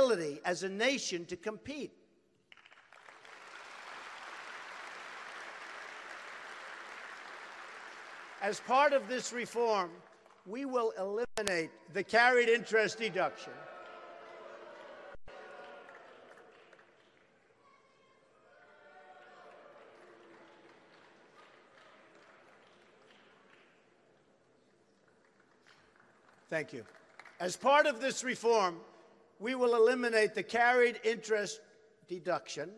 ability as a nation to compete. As part of this reform, we will eliminate the carried interest deduction. Thank you. As part of this reform, we will eliminate the carried interest deduction,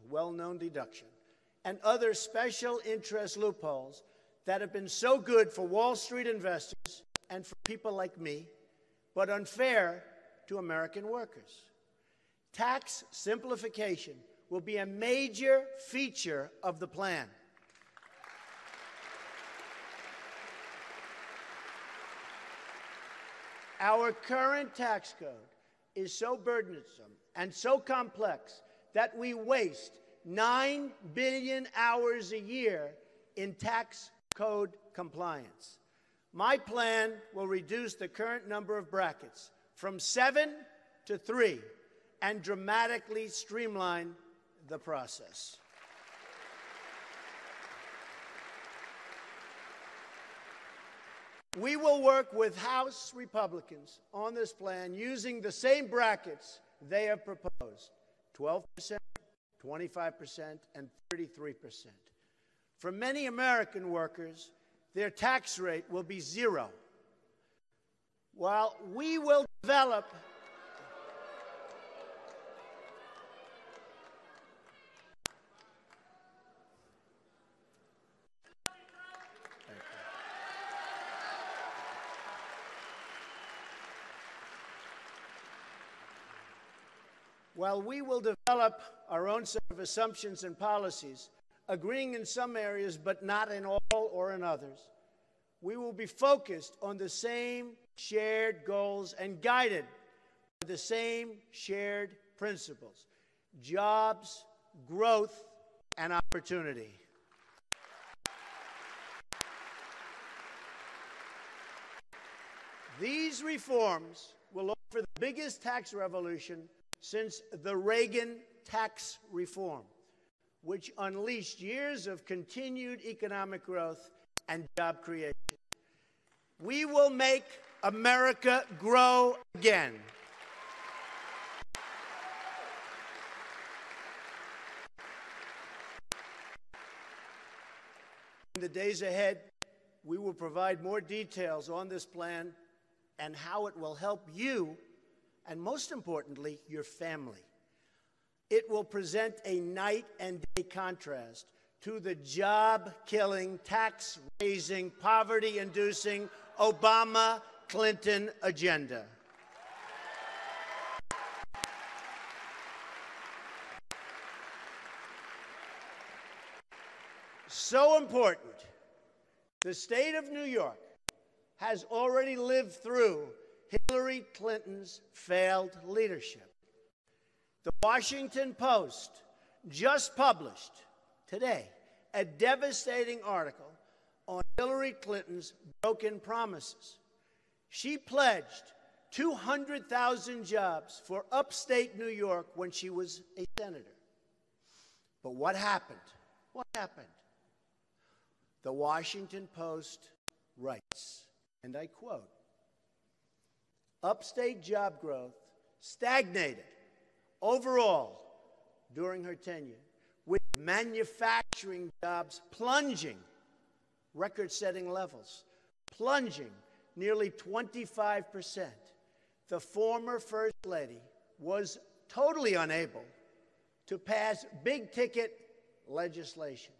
well-known deduction, and other special interest loopholes that have been so good for Wall Street investors and for people like me, but unfair to American workers. Tax simplification will be a major feature of the plan. Our current tax code is so burdensome and so complex that we waste 9 billion hours a year in tax code compliance. My plan will reduce the current number of brackets from 7 to 3 and dramatically streamline the process. We will work with House Republicans on this plan using the same brackets they have proposed: 12%, 25%, and 33%. For many American workers, their tax rate will be 0. While we will develop our own set of assumptions and policies, agreeing in some areas but not in all or in others, we will be focused on the same shared goals and guided by the same shared principles: jobs, growth, and opportunity. These reforms will offer the biggest tax revolution since the Reagan tax reform, which unleashed years of continued economic growth and job creation. We will make America grow again. In the days ahead, we will provide more details on this plan and how it will help you, and most importantly, your family. It will present a night and day contrast to the job-killing, tax-raising, poverty-inducing Obama-Clinton agenda. So important, the state of New York has already lived through Hillary Clinton's failed leadership. The Washington Post just published today a devastating article on Hillary Clinton's broken promises. She pledged 200,000 jobs for upstate New York when she was a senator. But what happened? What happened? The Washington Post writes, and I quote, "Upstate job growth stagnated overall during her tenure, with manufacturing jobs plunging, record-setting levels, plunging nearly 25%. The former First Lady was totally unable to pass big-ticket legislation.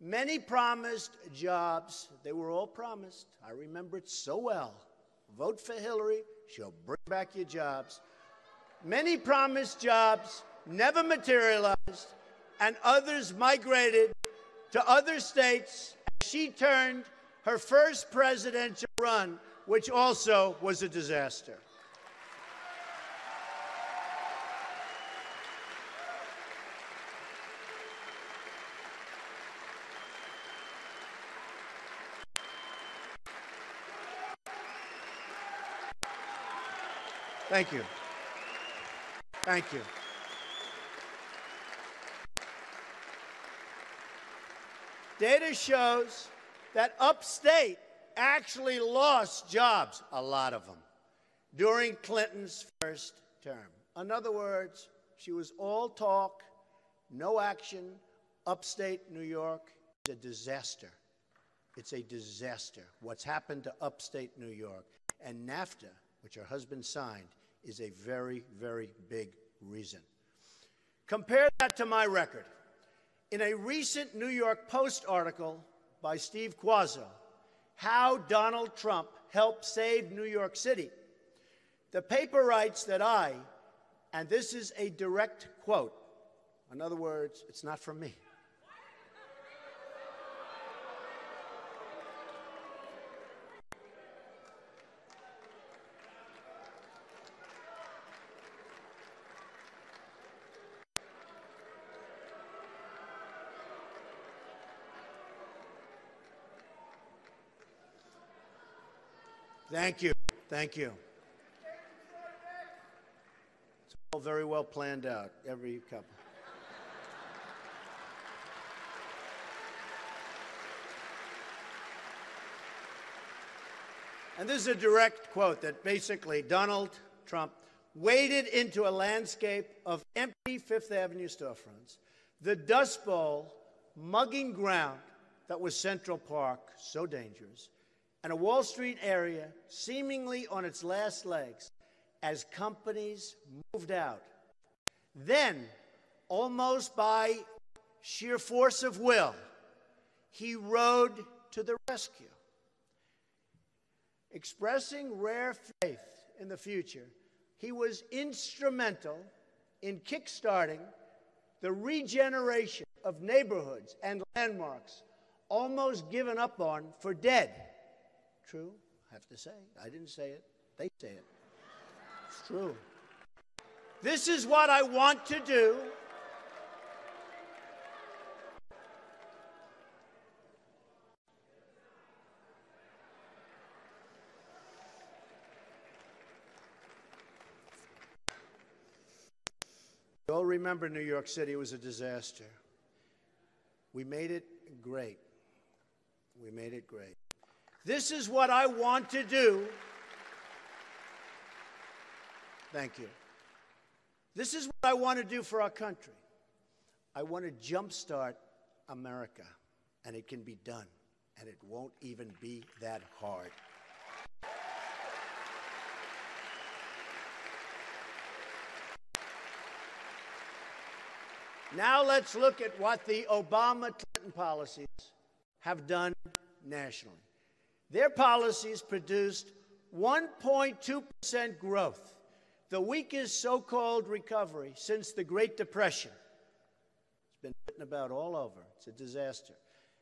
Many promised jobs. They were all promised. I remember it so well. Vote for Hillary. She'll bring back your jobs. Many promised jobs never materialized, and others migrated to other states. She turned her first presidential run, which also was a disaster. Thank you. Thank you. Data shows that upstate actually lost jobs, a lot of them, during Clinton's first term. In other words, she was all talk, no action. Upstate New York is a disaster. It's a disaster. What's happened to upstate New York. And NAFTA, which her husband signed, is a very, very big reason. Compare that to my record. In a recent New York Post article by Steve Quazzo, How Donald Trump Helped Save New York City, the paper writes that and this is a direct quote, in other words, it's not from me. Thank you. Thank you. It's all very well planned out, every couple. And this is a direct quote that basically Donald Trump waded into a landscape of empty Fifth Avenue storefronts, the Dust Bowl, mugging ground that was Central Park, so dangerous, and a Wall Street area seemingly on its last legs as companies moved out. Then, almost by sheer force of will, he rode to the rescue. Expressing rare faith in the future, he was instrumental in kickstarting the regeneration of neighborhoods and landmarks almost given up on for dead. True, I have to say. I didn't say it. They say it. It's true. This is what I want to do. You all remember New York City was a disaster. We made it great. We made it great. This is what I want to do. Thank you. This is what I want to do for our country. I want to jumpstart America, and it can be done, and it won't even be that hard. Now let's look at what the Obama-Clinton policies have done nationally. Their policies produced 1.2% growth, the weakest so-called recovery since the Great Depression. It's been written about all over. It's a disaster.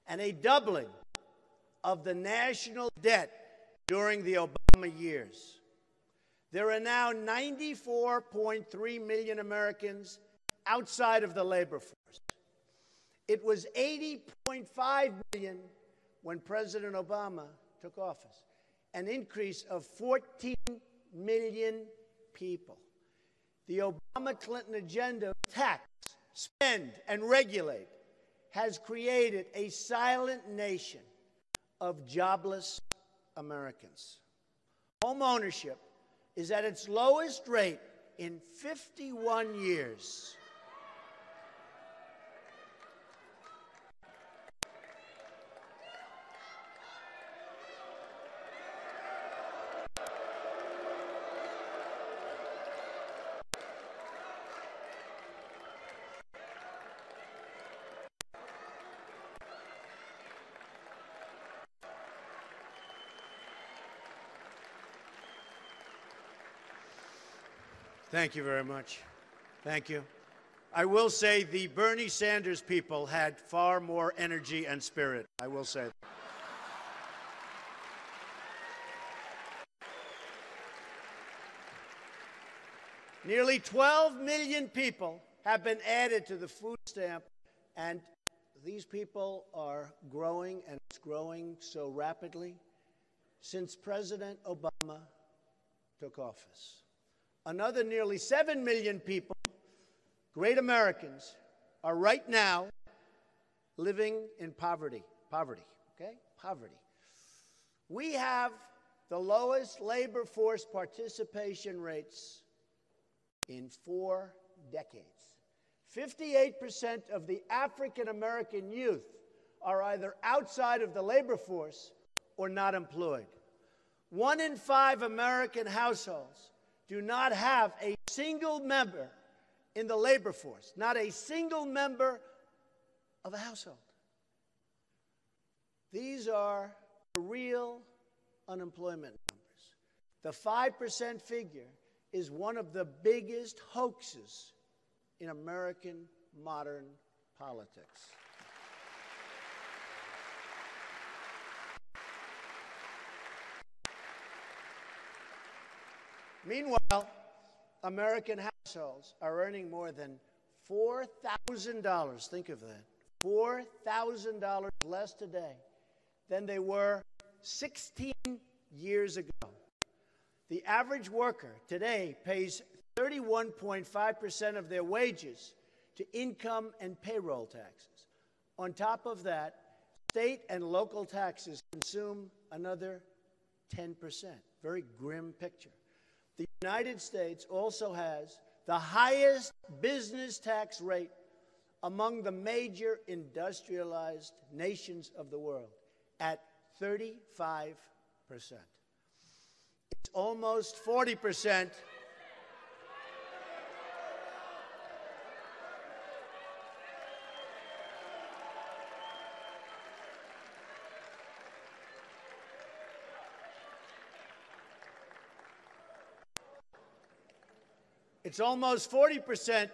And a doubling of the national debt during the Obama years. There are now 94.3 million Americans outside of the labor force. It was 80.5 million when President Obama took office, an increase of 14 million people. The Obama-Clinton agenda of tax, spend, and regulate has created a silent nation of jobless Americans. Home ownership is at its lowest rate in 51 years. Thank you very much. Thank you. I will say the Bernie Sanders people had far more energy and spirit. I will say that. Nearly 12 million people have been added to the food stamp, and these people are growing, and it's growing so rapidly since President Obama took office. Another nearly 7 million people, great Americans, are right now living in poverty. Poverty. We have the lowest labor force participation rates in 4 decades. 58% of the African American youth are either outside of the labor force or not employed. 1 in 5 American households do not have a single member in the labor force, not a single member of a household. These are the real unemployment numbers. The 5% figure is one of the biggest hoaxes in American modern politics. Meanwhile, American households are earning more than $4,000, think of that, $4,000 less today than they were 16 years ago. The average worker today pays 31.5% of their wages to income and payroll taxes. On top of that, state and local taxes consume another 10%. Very grim picture. The United States also has the highest business tax rate among the major industrialized nations of the world at 35%. It's almost 40%. It's almost 40%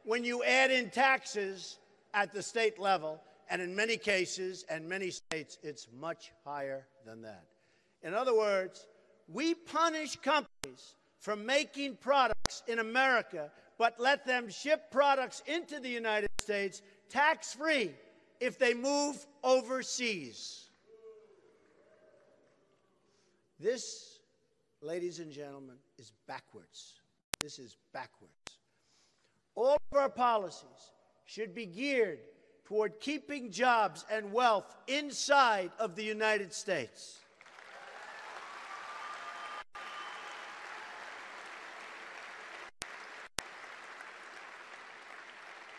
when you add in taxes at the state level, and in many cases and many states, it's much higher than that. In other words, we punish companies for making products in America, but let them ship products into the United States tax-free if they move overseas. This, ladies and gentlemen, is backwards. This is backwards. All of our policies should be geared toward keeping jobs and wealth inside of the United States.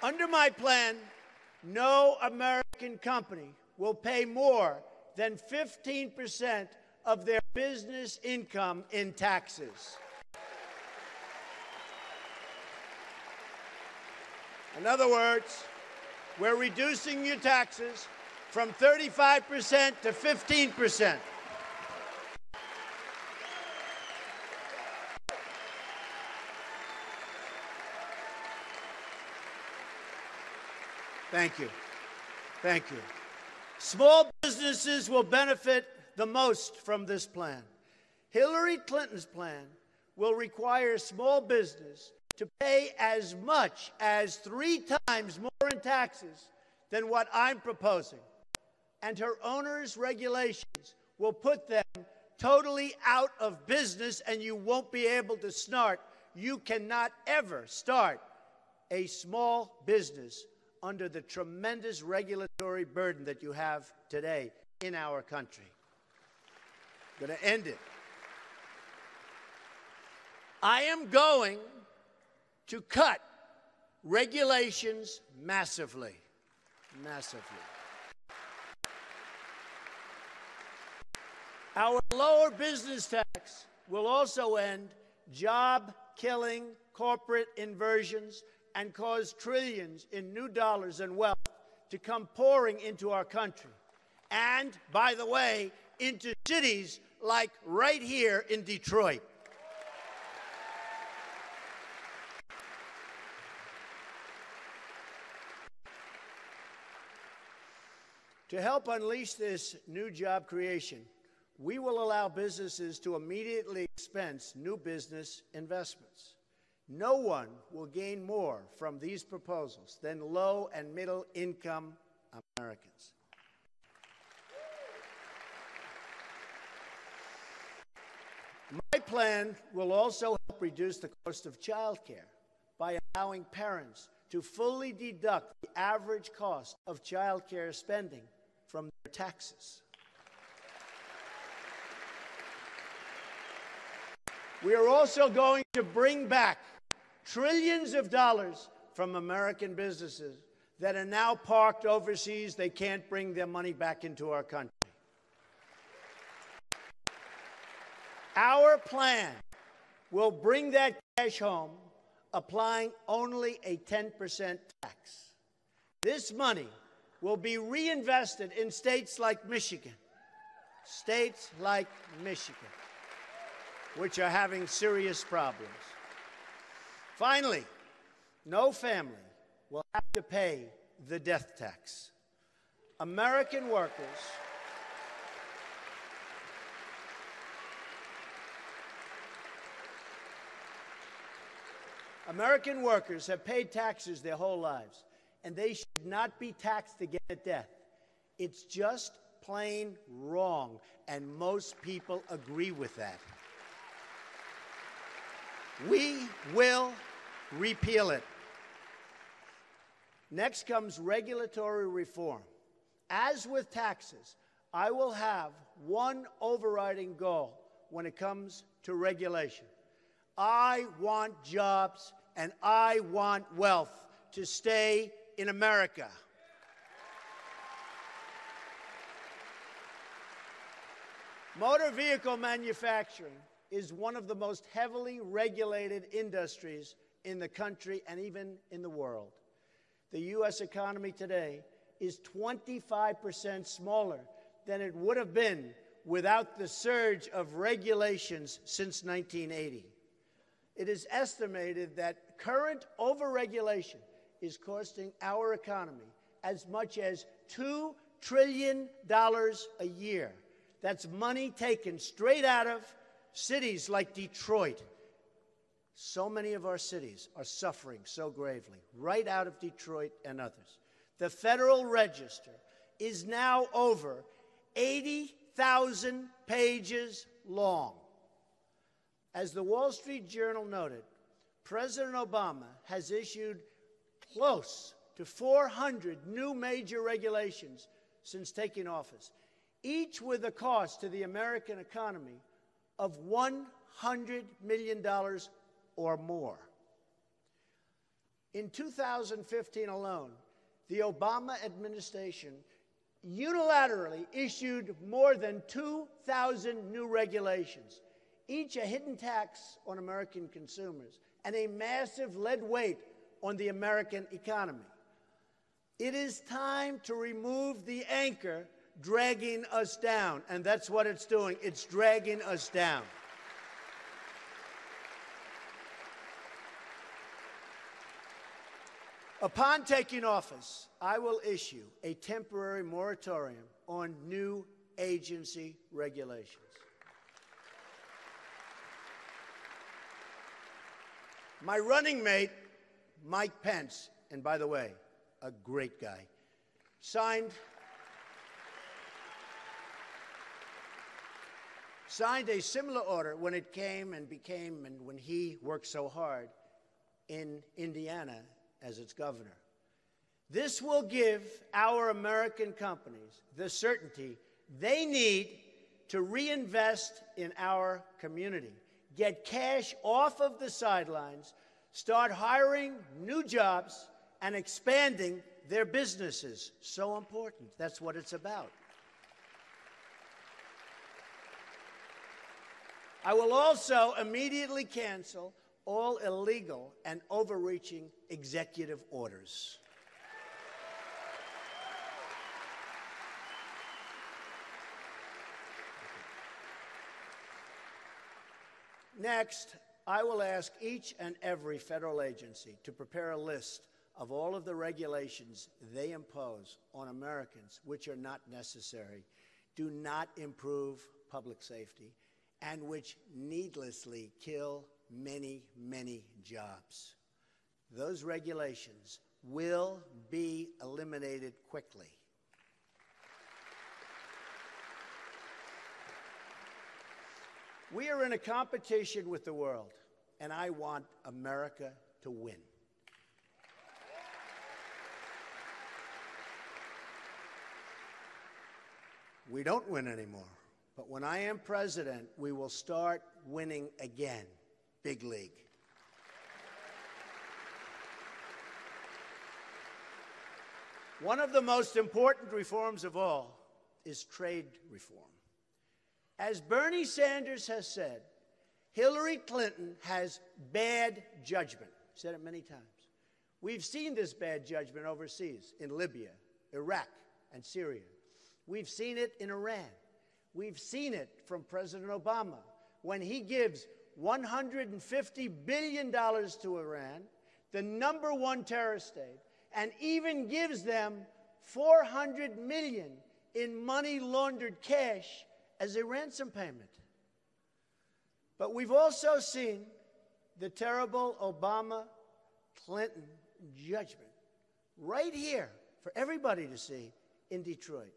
Under my plan, no American company will pay more than 15% of their business income in taxes. In other words, we're reducing your taxes from 35% to 15%. Thank you. Thank you. Small businesses will benefit the most from this plan. Hillary Clinton's plan will require small business to pay as much as 3 times more in taxes than what I'm proposing. And her owner's regulations will put them totally out of business, and you won't be able to start. You cannot ever start a small business under the tremendous regulatory burden that you have today in our country. I'm going to end it. I am going to cut regulations massively. Our lower business tax will also end job-killing corporate inversions and cause trillions in new dollars and wealth to come pouring into our country. And, by the way, into cities like right here in Detroit. To help unleash this new job creation, we will allow businesses to immediately expense new business investments. No one will gain more from these proposals than low and middle income Americans. My plan will also help reduce the cost of childcare by allowing parents to fully deduct the average cost of childcare spending from their taxes. We are also going to bring back trillions of dollars from American businesses that are now parked overseas. They can't bring their money back into our country. Our plan will bring that cash home, applying only a 10% tax. This money will be reinvested in states like Michigan, which are having serious problems. Finally, no family will have to pay the death tax. American workers have paid taxes their whole lives, and they should not be taxed again at death. It's just plain wrong, and most people agree with that. We will repeal it. Next comes regulatory reform. As with taxes, I will have one overriding goal when it comes to regulation. I want jobs and I want wealth to stay in America. Motor vehicle manufacturing is one of the most heavily regulated industries in the country and even in the world. The U.S. economy today is 25% smaller than it would have been without the surge of regulations since 1980. It is estimated that current overregulation is costing our economy as much as $2 trillion a year. That's money taken straight out of cities like Detroit. So many of our cities are suffering so gravely, right out of Detroit and others. The Federal Register is now over 80,000 pages long. As the Wall Street Journal noted, President Obama has issued close to 400 new major regulations since taking office, each with a cost to the American economy of $100 million or more. In 2015 alone, the Obama administration unilaterally issued more than 2,000 new regulations, each a hidden tax on American consumers and a massive lead weight on the American economy. It is time to remove the anchor dragging us down, and that's what it's doing. It's dragging us down. Upon taking office, I will issue a temporary moratorium on new agency regulations. My running mate, Mike Pence, and by the way, a great guy, signed a similar order when it came and became, and when he worked so hard in Indiana as its governor. This will give our American companies the certainty they need to reinvest in our community, get cash off of the sidelines, start hiring new jobs, and expanding their businesses. So important. That's what it's about. I will also immediately cancel all illegal and overreaching executive orders. Next, I will ask each and every federal agency to prepare a list of all of the regulations they impose on Americans which are not necessary, do not improve public safety, and which needlessly kill many, many jobs. Those regulations will be eliminated quickly. We are in a competition with the world, and I want America to win. We don't win anymore, but when I am president, we will start winning again, big league. One of the most important reforms of all is trade reform. As Bernie Sanders has said, Hillary Clinton has bad judgment. He said it many times. We've seen this bad judgment overseas in Libya, Iraq, and Syria. We've seen it in Iran. We've seen it from President Obama when he gives $150 billion to Iran, the #1 terrorist state, and even gives them $400 million in money laundered cash as a ransom payment. But we've also seen the terrible Obama-Clinton judgment right here for everybody to see in Detroit.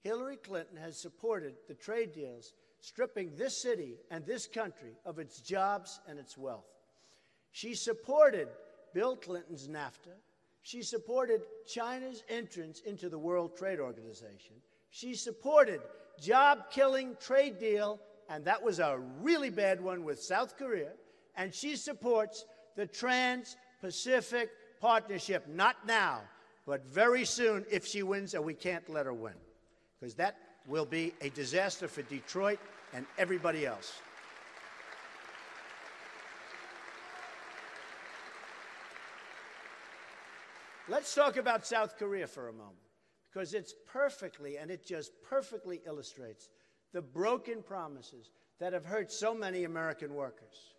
Hillary Clinton has supported the trade deals stripping this city and this country of its jobs and its wealth. She supported Bill Clinton's NAFTA. She supported China's entrance into the World Trade Organization. She supported job-killing trade deal, and that was a really bad one with South Korea. And she supports the Trans-Pacific Partnership, not now, but very soon if she wins, and we can't let her win, because that will be a disaster for Detroit and everybody else. Let's talk about South Korea for a moment, because it just perfectly illustrates the broken promises that have hurt so many American workers.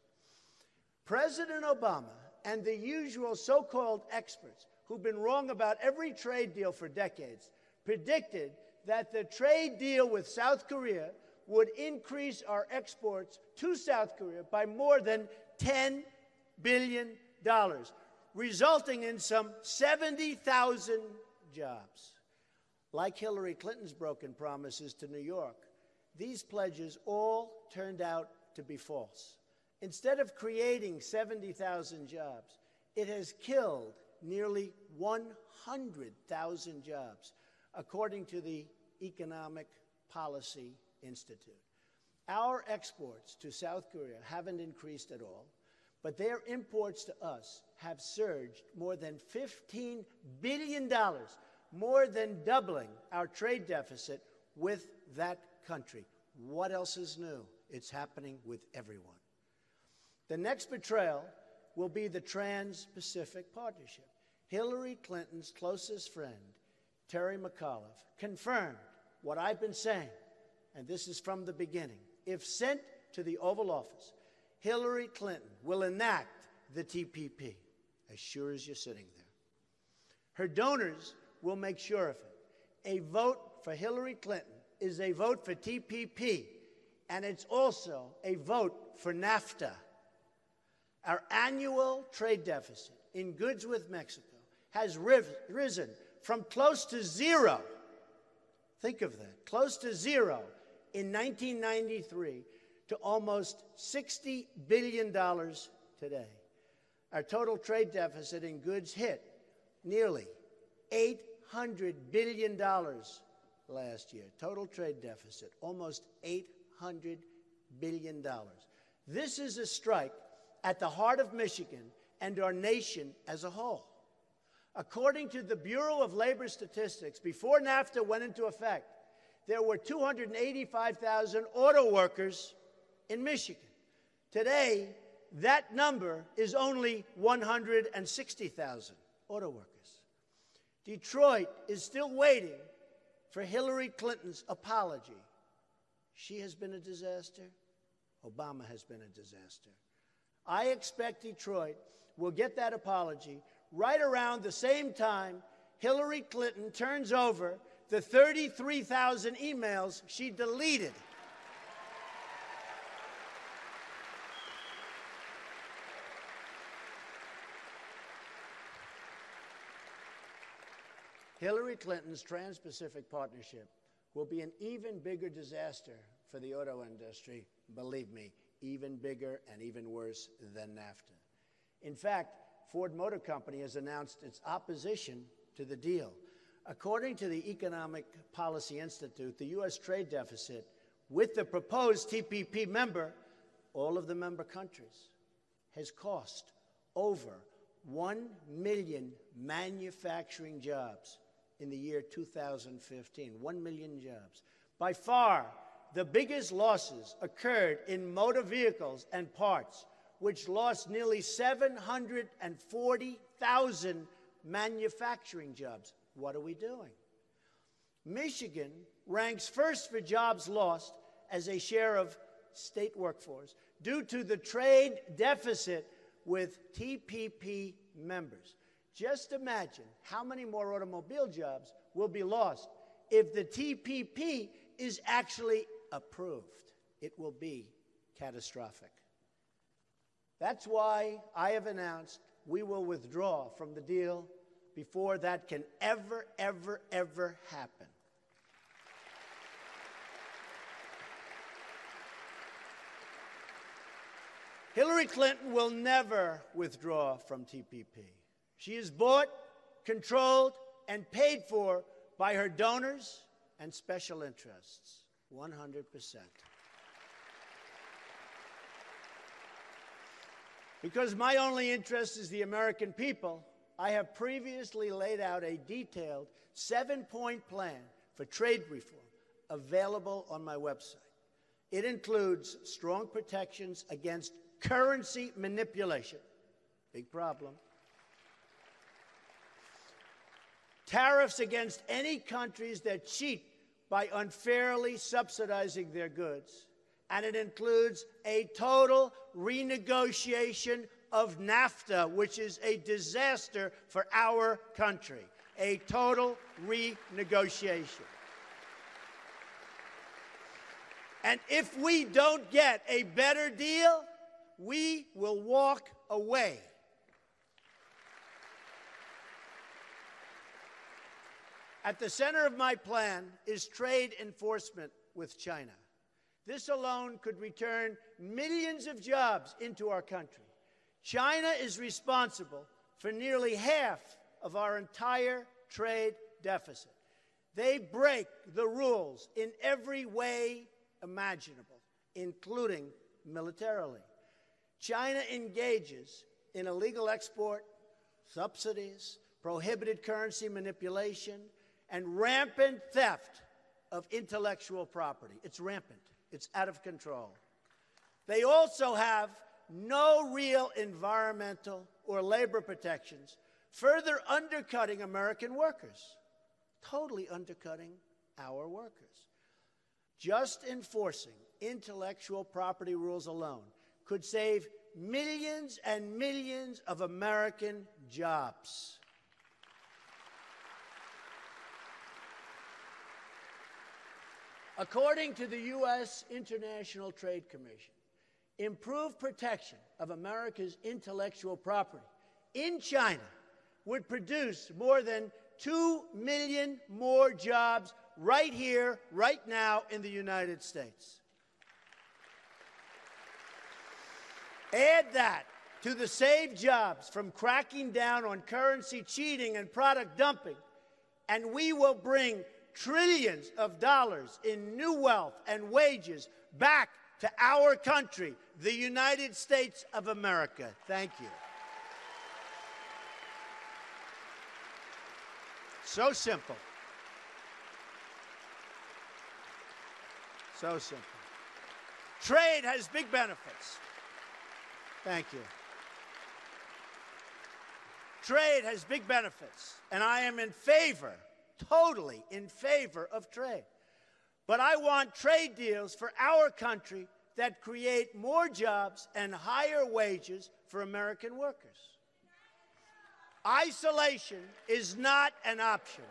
President Obama and the usual so-called experts who've been wrong about every trade deal for decades predicted that the trade deal with South Korea would increase our exports to South Korea by more than $10 billion, resulting in some 70,000 jobs. Like Hillary Clinton's broken promises to New York, these pledges all turned out to be false. Instead of creating 70,000 jobs, it has killed nearly 100,000 jobs, according to the Economic Policy Institute. Our exports to South Korea haven't increased at all, but their imports to us have surged more than $15 billion, more than doubling our trade deficit with that country. What else is new? It's happening with everyone. The next betrayal will be the Trans-Pacific Partnership. Hillary Clinton's closest friend, Terry McAuliffe, confirmed what I've been saying, and this is from the beginning. If sent to the Oval Office, Hillary Clinton will enact the TPP, as sure as you're sitting there. Her donors will make sure of it. A vote for Hillary Clinton is a vote for TPP, and it's also a vote for NAFTA. Our annual trade deficit in goods with Mexico has risen from close to zero, think of that, close to zero in 1993 to almost $60 billion today. Our total trade deficit in goods hit nearly $800 billion last year. Total trade deficit, almost $800 billion. This is a strike at the heart of Michigan and our nation as a whole. According to the Bureau of Labor Statistics, before NAFTA went into effect, there were 285,000 auto workers in Michigan. Today, that number is only 160,000 auto workers. Detroit is still waiting for Hillary Clinton's apology. She has been a disaster. Obama has been a disaster. I expect Detroit will get that apology right around the same time Hillary Clinton turns over the 33,000 emails she deleted. Hillary Clinton's Trans-Pacific Partnership will be an even bigger disaster for the auto industry believe me, even bigger and even worse than NAFTA. In fact, Ford Motor Company has announced its opposition to the deal. According to the Economic Policy Institute, the U.S. trade deficit with the proposed TPP member, all of the member countries, has cost over 1 million manufacturing jobs in the year 2015, 1 million jobs. By far, the biggest losses occurred in motor vehicles and parts, which lost nearly 740,000 manufacturing jobs. What are we doing? Michigan ranks first for jobs lost as a share of state workforce due to the trade deficit with TPP members. Just imagine how many more automobile jobs will be lost if the TPP is actually approved. It will be catastrophic. That's why I have announced we will withdraw from the deal before that can ever, ever, ever happen. Hillary Clinton will never withdraw from TPP. She is bought, controlled, and paid for by her donors and special interests, 100%. Because my only interest is the American people, I have previously laid out a detailed 7-point plan for trade reform available on my website. It includes strong protections against currency manipulation, big problem, tariffs against any countries that cheat by unfairly subsidizing their goods, and it includes a total renegotiation of NAFTA, which is a disaster for our country, a total renegotiation. And if we don't get a better deal, we will walk away. At the center of my plan is trade enforcement with China. This alone could return millions of jobs into our country. China is responsible for nearly half of our entire trade deficit. They break the rules in every way imaginable, including militarily. China engages in illegal export, subsidies, prohibited currency manipulation, and rampant theft of intellectual property. It's rampant. It's out of control. They also have no real environmental or labor protections, further undercutting American workers, totally undercutting our workers. Just enforcing intellectual property rules alone could save millions and millions of American jobs. According to the U.S. International Trade Commission, improved protection of America's intellectual property in China would produce more than 2 million more jobs right here, right now in the United States. Add that to the saved jobs from cracking down on currency cheating and product dumping, and we will bring trillions of dollars in new wealth and wages back to our country, the United States of America. Thank you. So simple. So simple. Trade has big benefits. Thank you. Trade has big benefits, and I am in favor, totally in favor of trade. But I want trade deals for our country that create more jobs and higher wages for American workers. Isolation is not an option.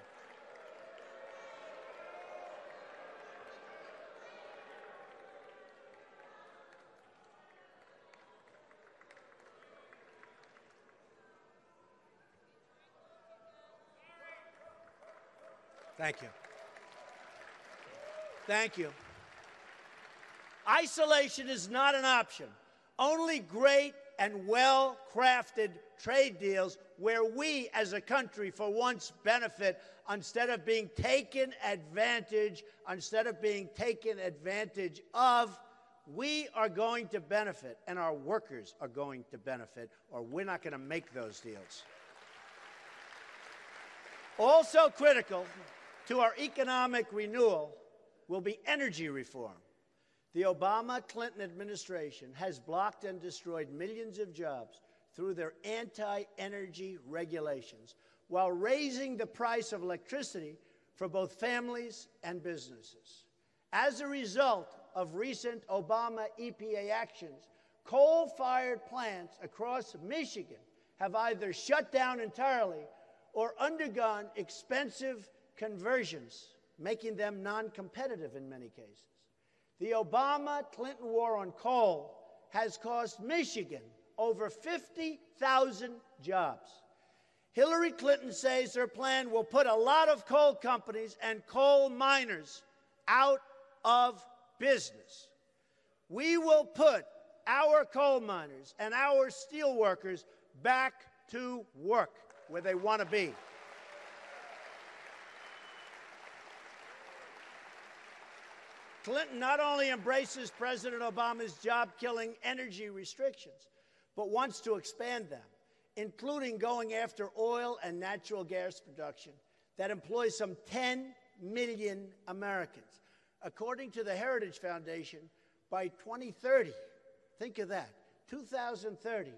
Thank you. Thank you. Isolation is not an option. Only great and well-crafted trade deals where we as a country for once benefit instead of being taken advantage of, we are going to benefit and our workers are going to benefit, or we're not going to make those deals. Also critical to our economic renewal will be energy reform. The Obama-Clinton administration has blocked and destroyed millions of jobs through their anti-energy regulations, while raising the price of electricity for both families and businesses. As a result of recent Obama EPA actions, coal-fired plants across Michigan have either shut down entirely or undergone expensive conversions, making them non-competitive in many cases. The Obama-Clinton war on coal has cost Michigan over 50,000 jobs. Hillary Clinton says her plan will put a lot of coal companies and coal miners out of business. We will put our coal miners and our steel workers back to work where they want to be. Clinton not only embraces President Obama's job-killing energy restrictions, but wants to expand them, including going after oil and natural gas production that employs some 10 million Americans. According to the Heritage Foundation, by 2030, think of that, 2030,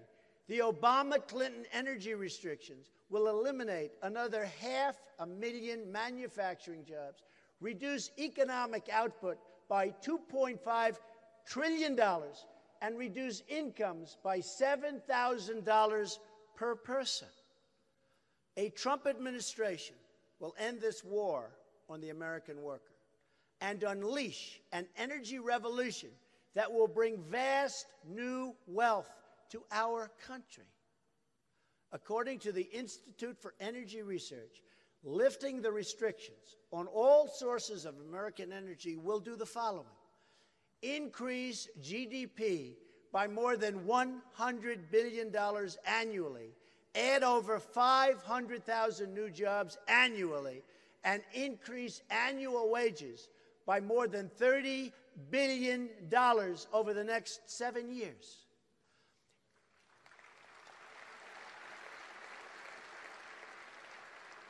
the Obama-Clinton energy restrictions will eliminate another 500,000 manufacturing jobs, reduce economic output by $2.5 trillion, and reduce incomes by $7,000 per person. A Trump administration will end this war on the American worker and unleash an energy revolution that will bring vast new wealth to our country. According to the Institute for Energy Research, lifting the restrictions on all sources of American energy will do the following: increase GDP by more than $100 billion annually, add over 500,000 new jobs annually, and increase annual wages by more than $30 billion over the next 7 years.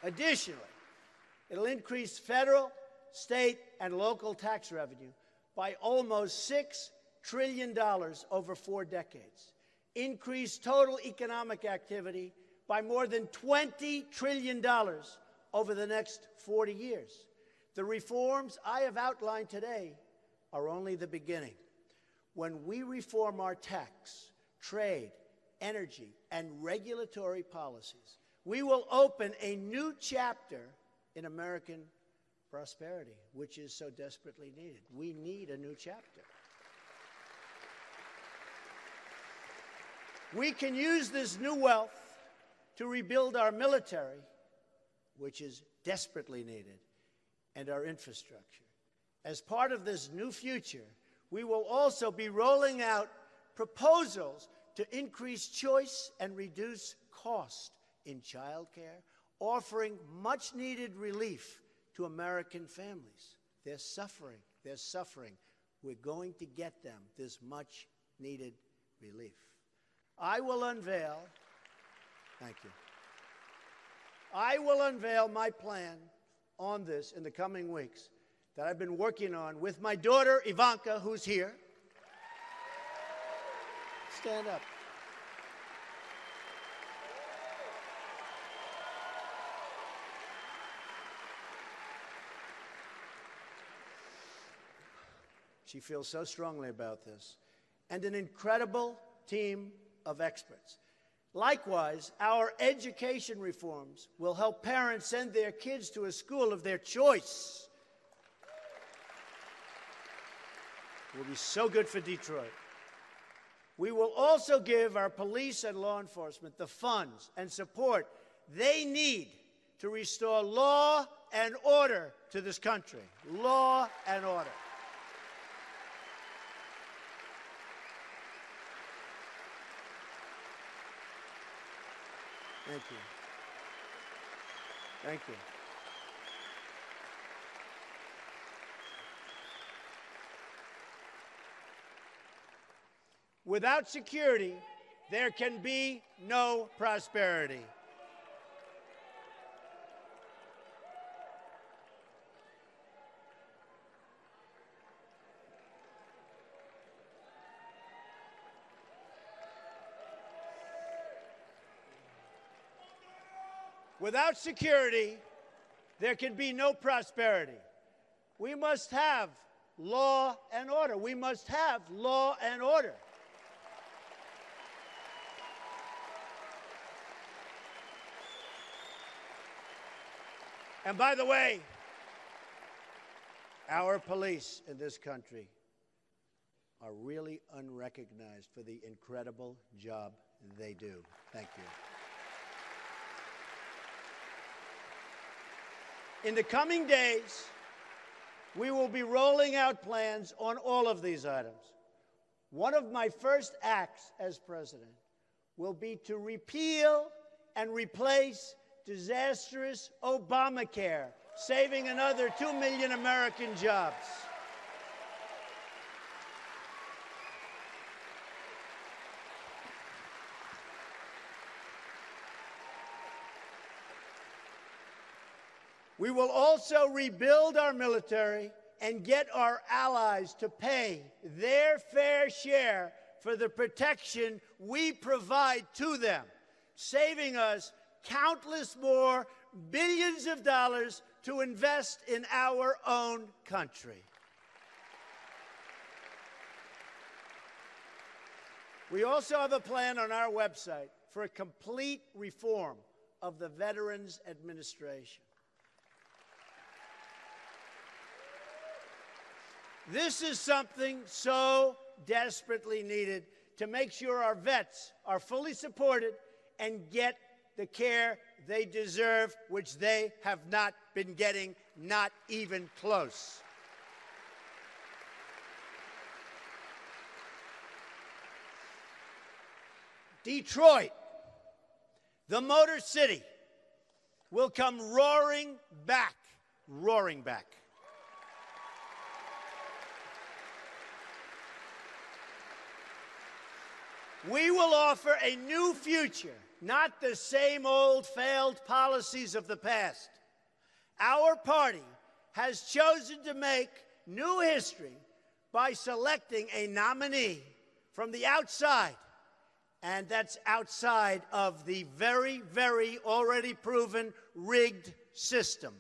Additionally, it'll increase federal, state, and local tax revenue by almost $6 trillion over 4 decades, increase total economic activity by more than $20 trillion over the next 40 years. The reforms I have outlined today are only the beginning. When we reform our tax, trade, energy, and regulatory policies, we will open a new chapter in American prosperity, which is so desperately needed. We need a new chapter. We can use this new wealth to rebuild our military, which is desperately needed, and our infrastructure. As part of this new future, we will also be rolling out proposals to increase choice and reduce cost in childcare, offering much-needed relief to American families. They're suffering. They're suffering. We're going to get them this much-needed relief. I will unveil, thank you. I will unveil my plan on this in the coming weeks that I've been working on with my daughter, Ivanka, who's here. Stand up. She feels so strongly about this. And an incredible team of experts. Likewise, our education reforms will help parents send their kids to a school of their choice. It will be so good for Detroit. We will also give our police and law enforcement the funds and support they need to restore law and order to this country. Law and order. Thank you. Thank you. Without security, there can be no prosperity. Without security, there can be no prosperity. We must have law and order. We must have law and order. And by the way, our police in this country are really unrecognized for the incredible job they do. Thank you. In the coming days, we will be rolling out plans on all of these items. One of my first acts as president will be to repeal and replace disastrous Obamacare, saving another 2 million American jobs. We will also rebuild our military and get our allies to pay their fair share for the protection we provide to them, saving us countless more billions of dollars to invest in our own country. We also have a plan on our website for a complete reform of the Veterans Administration. This is something so desperately needed to make sure our vets are fully supported and get the care they deserve, which they have not been getting, not even close. Detroit, the Motor City, will come roaring back, roaring back. We will offer a new future, not the same old failed policies of the past. Our party has chosen to make new history by selecting a nominee from the outside, and that's outside of the very, very already proven rigged system.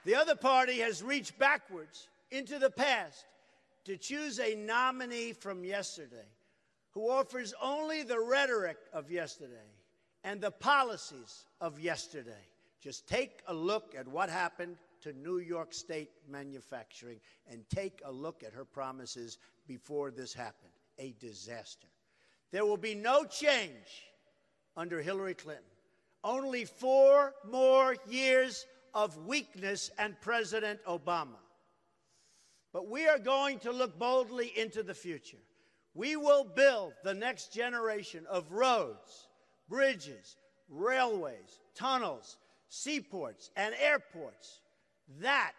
The other party has reached backwards into the past to choose a nominee from yesterday who offers only the rhetoric of yesterday and the policies of yesterday. Just take a look at what happened to New York State manufacturing and take a look at her promises before this happened. A disaster. There will be no change under Hillary Clinton. Only 4 more years of weakness and President Obama. But we are going to look boldly into the future. We will build the next generation of roads, bridges, railways, tunnels, seaports, and airports. That,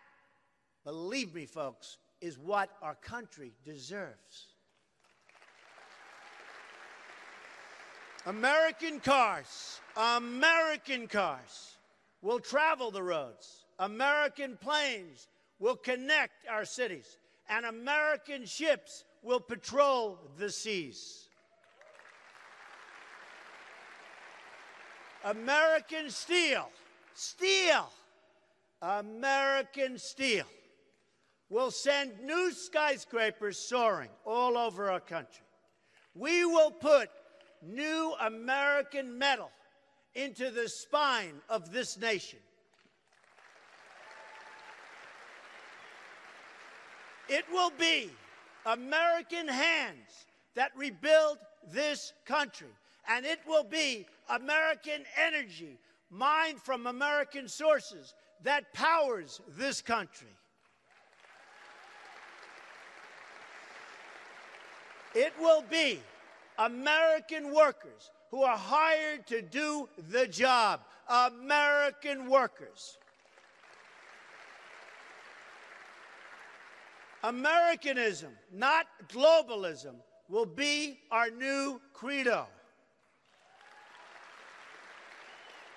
believe me, folks, is what our country deserves. American cars will travel the roads. American planes will connect our cities, and American ships will patrol the seas. American steel, American steel will send new skyscrapers soaring all over our country. We will put new American metal into the spine of this nation. It will be American hands that rebuild this country, and it will be American energy mined from American sources that powers this country. It will be American workers who are hired to do the job. American workers. Americanism, not globalism, will be our new credo.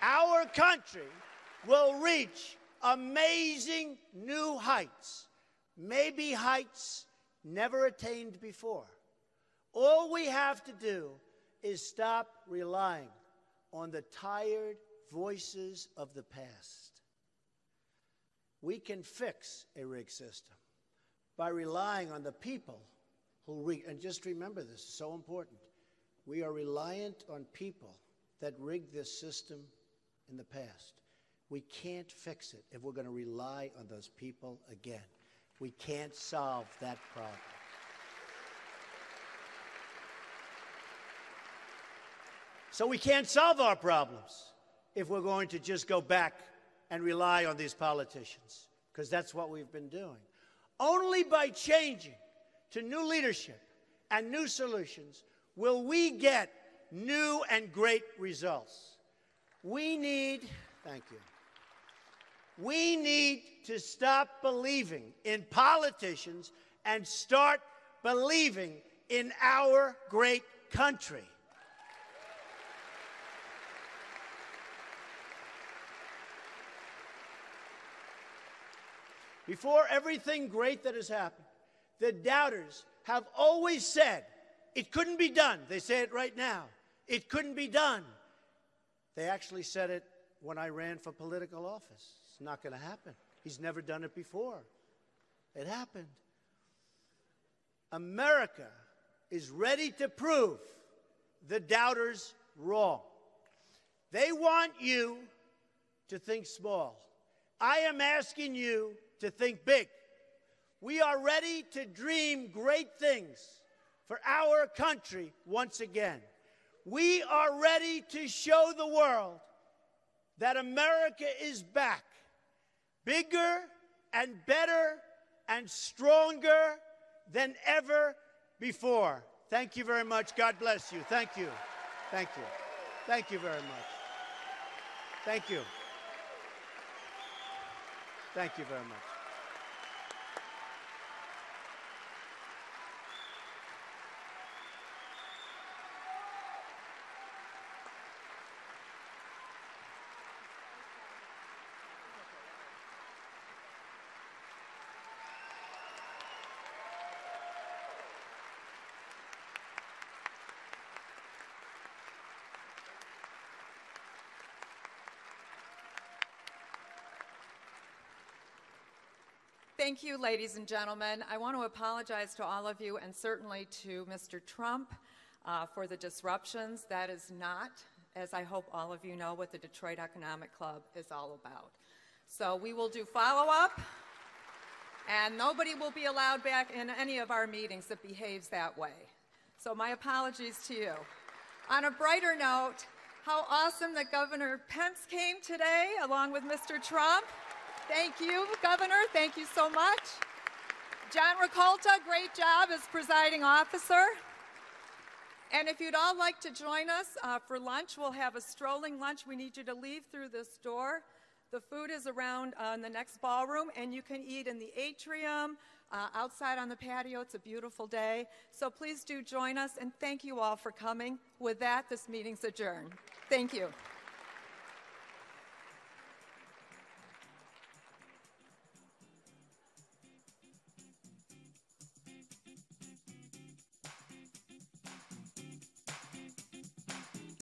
Our country will reach amazing new heights, maybe heights never attained before. All we have to do is stop relying on the tired voices of the past. We can fix a rigged system by relying on the people who rig. And just remember this, it's so important. We are reliant on people that rigged this system in the past. We can't fix it if we're going to rely on those people again. We can't solve that problem. So we can't solve our problems if we're going to just go back and rely on these politicians, because that's what we've been doing. Only by changing to new leadership and new solutions will we get new and great results. We need to stop believing in politicians and start believing in our great country. Before everything great that has happened, the doubters have always said, it couldn't be done. They say it right now. It couldn't be done. They actually said it when I ran for political office. It's not going to happen. He's never done it before. It happened. America is ready to prove the doubters wrong. They want you to think small. I am asking you to think big. We are ready to dream great things for our country once again. We are ready to show the world that America is back, bigger and better and stronger than ever before. Thank you very much. God bless you. Thank you. Thank you. Thank you very much. Thank you. Thank you very much. Thank you, ladies and gentlemen. I want to apologize to all of you and certainly to Mr. Trump for the disruptions. That is not, as I hope all of you know, what the Detroit Economic Club is all about. So we will do follow-up, and nobody will be allowed back in any of our meetings that behaves that way. So my apologies to you. On a brighter note, how awesome that Governor Pence came today along with Mr. Trump. Thank you, Governor. Thank you so much. John Ricolta, great job as presiding officer. And if you'd all like to join us for lunch, we'll have a strolling lunch. We need you to leave through this door. The food is around in the next ballroom, and you can eat in the atrium, outside on the patio. It's a beautiful day. So please do join us, and thank you all for coming. With that, this meeting's adjourned. Thank you.